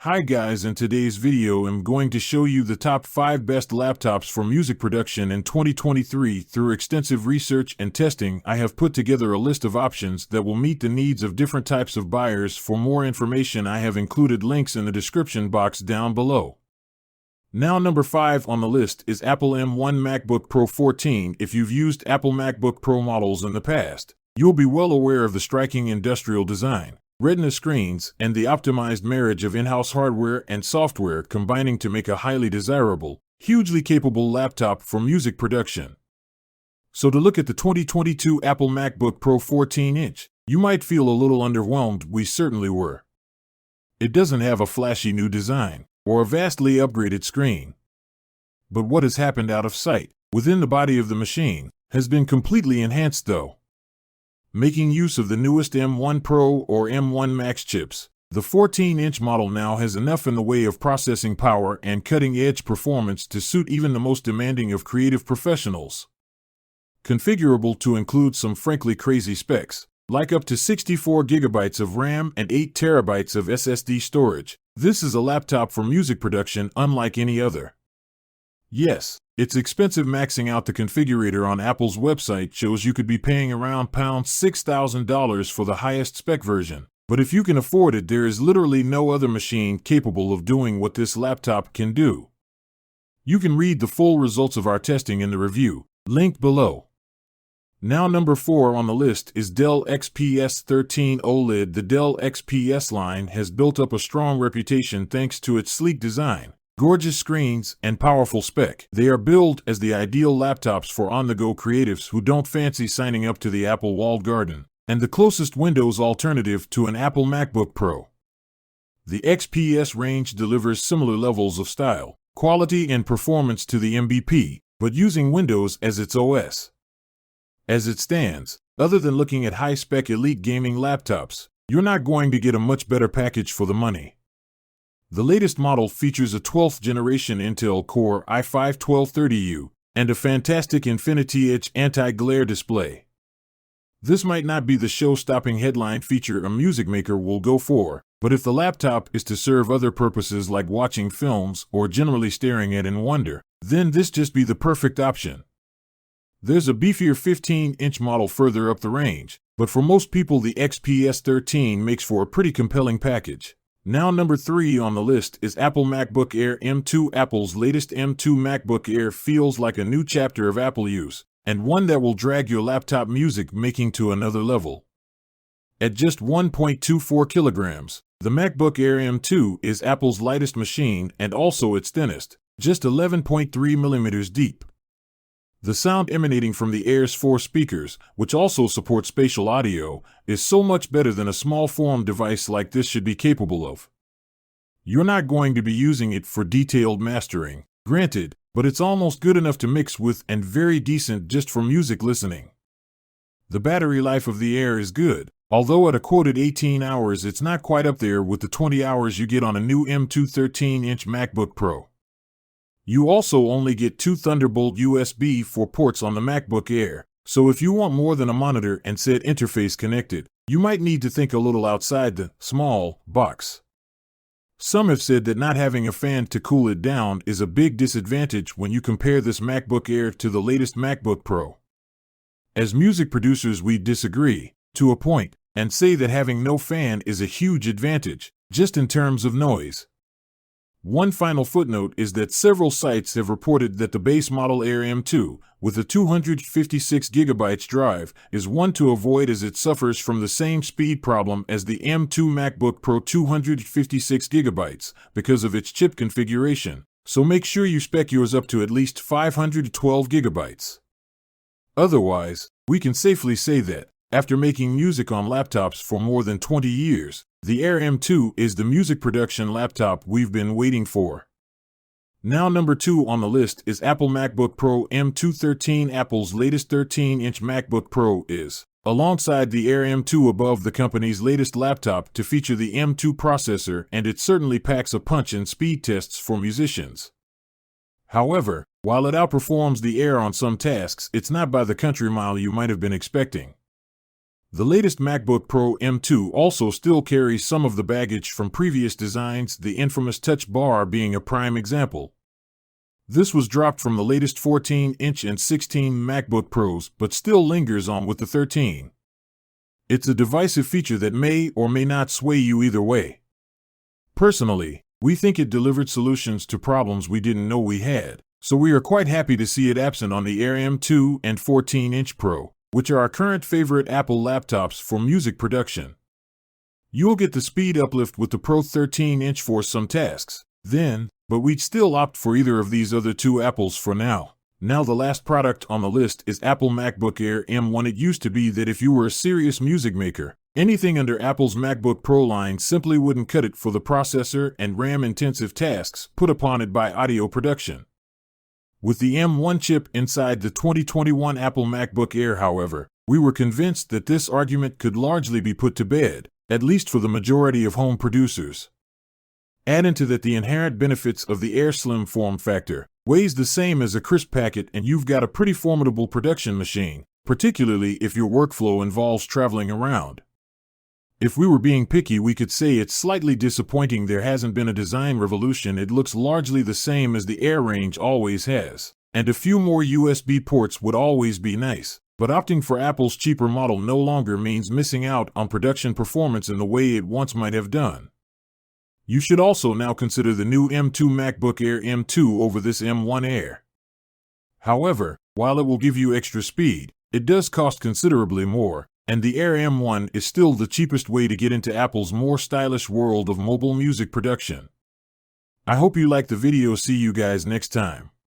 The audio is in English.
Hi guys, in today's video I'm going to show you the top 5 best laptops for music production in 2023. Through extensive research and testing, I have put together a list of options that will meet the needs of different types of buyers. For more information, I have included links in the description box down below. Now, number 5 on the list is Apple M1 MacBook Pro 14. If you've used Apple MacBook Pro models in the past, you'll be well aware of the striking industrial design, Retina screens, and the optimized marriage of in-house hardware and software combining to make a highly desirable, hugely capable laptop for music production. So to look at the 2022 Apple MacBook Pro 14-inch, you might feel a little underwhelmed. We certainly were. It doesn't have a flashy new design or a vastly upgraded screen. But what has happened out of sight, within the body of the machine, has been completely enhanced though. Making use of the newest M1 Pro or M1 Max chips, the 14-inch model now has enough in the way of processing power and cutting-edge performance to suit even the most demanding of creative professionals. Configurable to include some frankly crazy specs, like up to 64 GB of RAM and 8 TB of SSD storage, this is a laptop for music production unlike any other. Yes, it's expensive. Maxing out the configurator on Apple's website shows you could be paying around $6,000 for the highest spec version. But if you can afford it, there is literally no other machine capable of doing what this laptop can do. You can read the full results of our testing in the review, linked below. Now, number 4 on the list is Dell XPS 13 OLED. The Dell XPS line has built up a strong reputation thanks to its sleek design, gorgeous screens, and powerful spec. They are billed as the ideal laptops for on-the-go creatives who don't fancy signing up to the Apple walled garden, and the closest Windows alternative to an Apple MacBook Pro. The XPS range delivers similar levels of style, quality, and performance to the MVP, but using Windows as its OS. As it stands, other than looking at high-spec elite gaming laptops, you're not going to get a much better package for the money. The latest model features a 12th generation Intel Core i5-1230U and a fantastic Infinity Edge anti-glare display. This might not be the show-stopping headline feature a music maker will go for, but if the laptop is to serve other purposes like watching films or generally staring at in wonder, then this just be the perfect option. There's a beefier 15-inch model further up the range, but for most people the XPS 13 makes for a pretty compelling package. Now, number 3 on the list is Apple MacBook Air M2. Apple's latest M2 MacBook Air feels like a new chapter of Apple use, and one that will drag your laptop music making to another level. At just 1.24 kilograms, the MacBook Air M2 is Apple's lightest machine and also its thinnest, just 11.3 millimeters deep. The sound emanating from the Air's 4 speakers, which also support spatial audio, is so much better than a small-form device like this should be capable of. You're not going to be using it for detailed mastering, granted, but it's almost good enough to mix with and very decent just for music listening. The battery life of the Air is good, although at a quoted 18 hours it's not quite up there with the 20 hours you get on a new M2 13-inch MacBook Pro. You also only get 2 Thunderbolt USB 4 ports on the MacBook Air, so if you want more than a monitor and said interface connected, you might need to think a little outside the small box. Some have said that not having a fan to cool it down is a big disadvantage when you compare this MacBook Air to the latest MacBook Pro. As music producers, we disagree, to a point, and say that having no fan is a huge advantage, just in terms of noise. One final footnote is that several sites have reported that the base model Air M2, with a 256 GB drive, is one to avoid as it suffers from the same speed problem as the M2 MacBook Pro 256 GB because of its chip configuration, so make sure you spec yours up to at least 512 GB. Otherwise, we can safely say that, after making music on laptops for more than 20 years, the Air M2 is the music production laptop we've been waiting for. Now, number 2 on the list is Apple MacBook Pro M2 13. Apple's latest 13-inch MacBook Pro is, alongside the Air M2, above the company's latest laptop to feature the M2 processor, and it certainly packs a punch in speed tests for musicians. However, while it outperforms the Air on some tasks, it's not by the country mile you might have been expecting. The latest MacBook Pro M2 also still carries some of the baggage from previous designs, the infamous touch bar being a prime example. This was dropped from the latest 14-inch and 16 MacBook Pros, but still lingers on with the 13. It's a divisive feature that may or may not sway you either way. Personally, we think it delivered solutions to problems we didn't know we had, so we are quite happy to see it absent on the Air M2 and 14-inch Pro, which are our current favorite Apple laptops for music production. You'll get the speed uplift with the Pro 13-inch for some tasks, but we'd still opt for either of these other two Apples for now. Now the last product on the list is Apple MacBook Air M1. It used to be that if you were a serious music maker, anything under Apple's MacBook Pro line simply wouldn't cut it for the processor and RAM-intensive tasks put upon it by audio production. With the M1 chip inside the 2021 Apple MacBook Air, however, we were convinced that this argument could largely be put to bed, at least for the majority of home producers. Add into that the inherent benefits of the Air Slim form factor, weighs the same as a crisp packet, and you've got a pretty formidable production machine, particularly if your workflow involves traveling around. If we were being picky, we could say it's slightly disappointing there hasn't been a design revolution. It looks largely the same as the Air range always has, and a few more USB ports would always be nice, but opting for Apple's cheaper model no longer means missing out on production performance in the way it once might have done. You should also now consider the new M2 MacBook Air M2 over this M1 Air. However, while it will give you extra speed, it does cost considerably more, and the Air M1 is still the cheapest way to get into Apple's more stylish world of mobile music production. I hope you liked the video. See you guys next time.